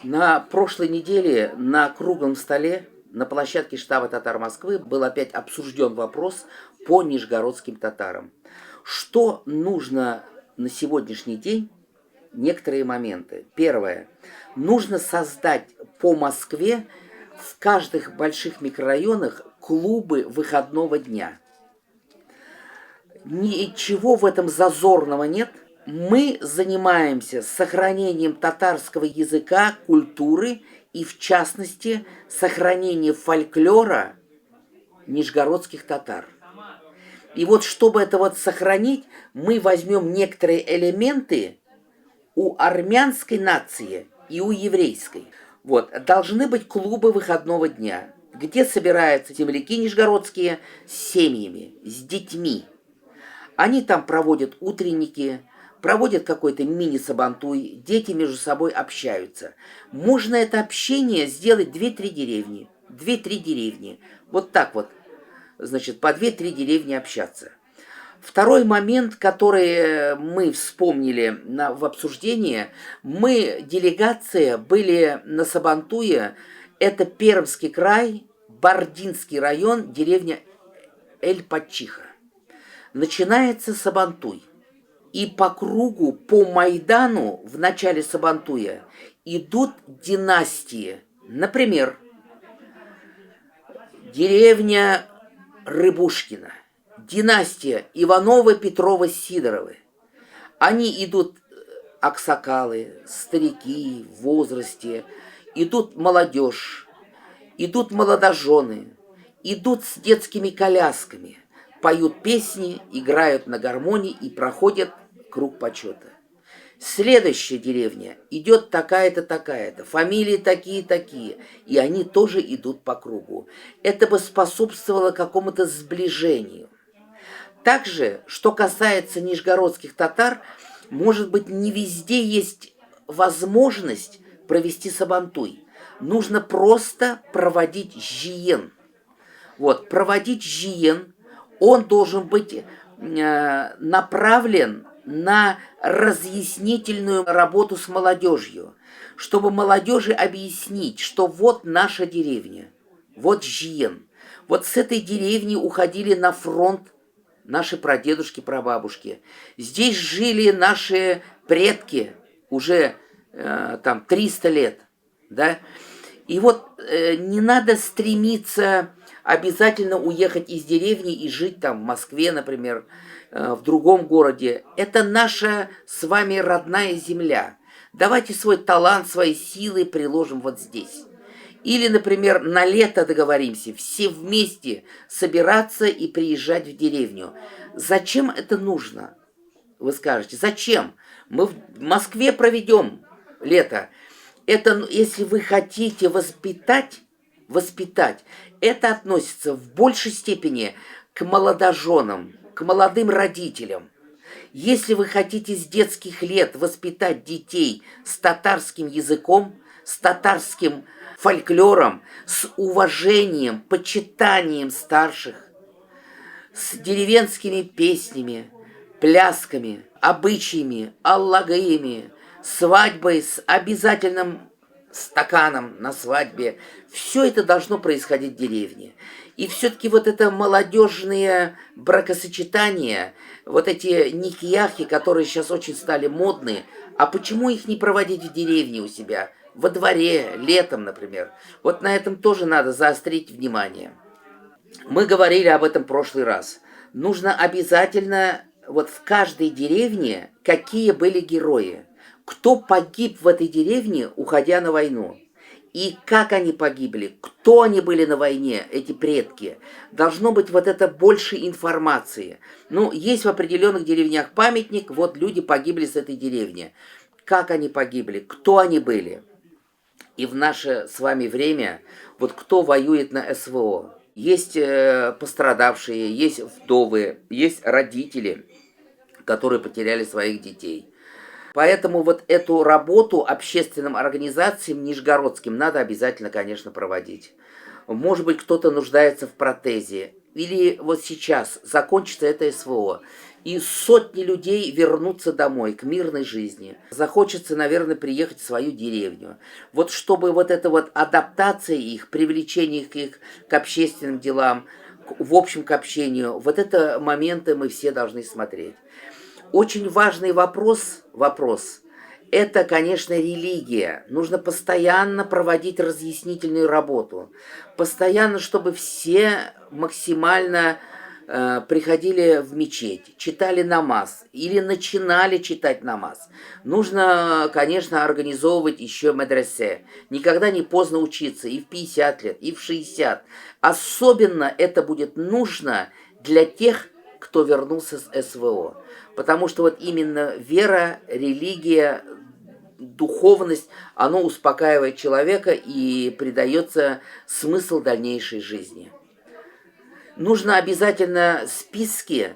На прошлой неделе на круглом столе на площадке штаба татар Москвы был опять обсужден вопрос по нижегородским татарам. Что нужно на сегодняшний день? Некоторые моменты. Первое. Нужно создать по Москве в каждых больших микрорайонах клубы выходного дня. Ничего в этом зазорного нет. Мы занимаемся сохранением татарского языка, культуры и, в частности, сохранением фольклора нижегородских татар. И вот чтобы это вот сохранить, мы возьмем некоторые элементы у армянской нации и у еврейской. Вот, должны быть клубы выходного дня, где собираются земляки нижегородские с семьями, с детьми. Они там проводят утренники, проводят какой-то мини-сабантуй, дети между собой общаются. Можно это общение сделать 2-3 деревни. 2-3 деревни. Вот так вот, значит, по 2-3 деревни общаться. Второй момент, который мы вспомнили в обсуждении, мы, делегация, были на Сабантуе, это Пермский край, Бардинский район, деревня Эль-Пачиха. Начинается Сабантуй. И по кругу, по Майдану в начале Сабантуя идут династии. Например, деревня Рыбушкина, династия Ивановы, Петровы, Сидоровы. Они идут, аксакалы, старики в возрасте, идут молодежь, идут молодожены, идут с детскими колясками, поют песни, играют на гармонии и проходят круг почета. Следующая деревня идет такая-то, такая-то, фамилии такие-такие, и они тоже идут по кругу. Это бы способствовало какому-то сближению. Также, что касается нижегородских татар, может быть, не везде есть возможность провести сабантуй. Нужно просто проводить жиен. Вот, проводить жиен, он должен быть направлен на разъяснительную работу с молодежью, чтобы молодежи объяснить, что вот наша деревня, вот жиен. Вот с этой деревни уходили на фронт наши прадедушки, прабабушки. Здесь жили наши предки уже там 300 лет, да? И вот не надо стремиться обязательно уехать из деревни и жить там в Москве, например, в другом городе. Это наша с вами родная земля. Давайте свой талант, свои силы приложим вот здесь. Или, например, на лето договоримся, все вместе собираться и приезжать в деревню. Зачем это нужно? Вы скажете, зачем? Мы в Москве проведем лето. Это, если вы хотите воспитать, это относится в большей степени к молодоженам, к молодым родителям. Если вы хотите с детских лет воспитать детей с татарским языком, с татарским фольклором, с уважением, почитанием старших, с деревенскими песнями, плясками, обычаями, аллагаями, свадьбой с обязательным стаканом на свадьбе. Все это должно происходить в деревне. И все-таки вот это молодежные бракосочетания, вот эти никьяхи, которые сейчас очень стали модные, а почему их не проводить в деревне у себя, во дворе, летом, например? Вот на этом тоже надо заострить внимание. Мы говорили об этом в прошлый раз. Нужно обязательно вот в каждой деревне, какие были герои, кто погиб в этой деревне, уходя на войну. И как они погибли, кто они были на войне, эти предки. Должно быть вот это больше информации. Ну, есть в определенных деревнях памятник, вот люди погибли с этой деревни. Как они погибли, кто они были. И в наше с вами время, вот кто воюет на СВО. Есть пострадавшие, есть вдовы, есть родители, которые потеряли своих детей. Поэтому вот эту работу общественным организациям нижегородским надо обязательно, конечно, проводить. Может быть, кто-то нуждается в протезе. Или вот сейчас закончится это СВО. и сотни людей вернутся домой к мирной жизни. Захочется, наверное, приехать в свою деревню. Вот чтобы вот эта вот адаптация их, привлечение их к общественным делам, в общем к общению, вот это моменты мы все должны смотреть. Очень важный вопрос, это, конечно, религия. Нужно постоянно проводить разъяснительную работу. Постоянно, чтобы все максимально приходили в мечеть, читали намаз или начинали читать намаз. Нужно, конечно, организовывать еще медресе. Никогда не поздно учиться и в 50 лет, и в 60. Особенно это будет нужно для тех, кто вернулся с СВО. Потому что вот именно вера, религия, духовность, оно успокаивает человека и придается смысл дальнейшей жизни. Нужно обязательно списки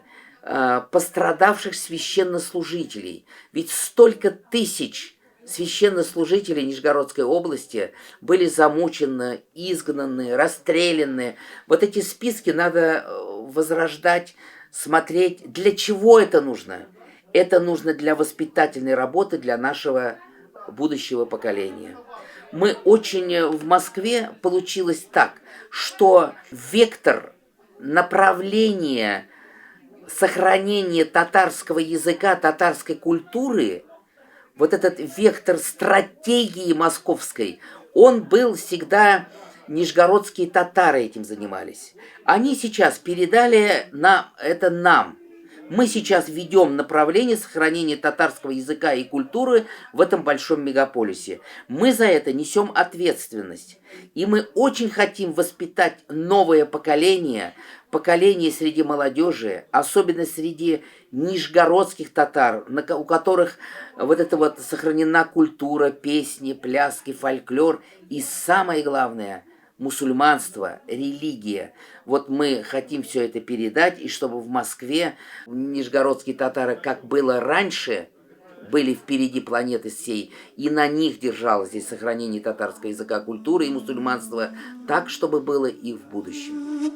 пострадавших священнослужителей. Ведь столько тысяч священнослужителей Нижегородской области были замучены, изгнаны, расстреляны. Вот эти списки надо возрождать, смотреть. Для чего это нужно? Это нужно для воспитательной работы, для нашего будущего поколения. Мы очень в Москве получилось так, что вектор направления сохранения татарского языка, татарской культуры, вот этот вектор стратегии московской, он был всегда, нижегородские татары этим занимались. Они сейчас передали это нам. Мы сейчас ведем направление сохранения татарского языка и культуры в этом большом мегаполисе. Мы за это несем ответственность. И мы очень хотим воспитать новое поколение, поколение среди молодежи, особенно среди нижегородских татар, у которых вот эта вот сохранена культура, песни, пляски, фольклор и самое главное – мусульманство, религия. Вот мы хотим все это передать, и чтобы в Москве нижегородские татары, как было раньше, были впереди планеты всей, и на них держалось здесь сохранение татарского языка, культуры и мусульманства, так, чтобы было и в будущем.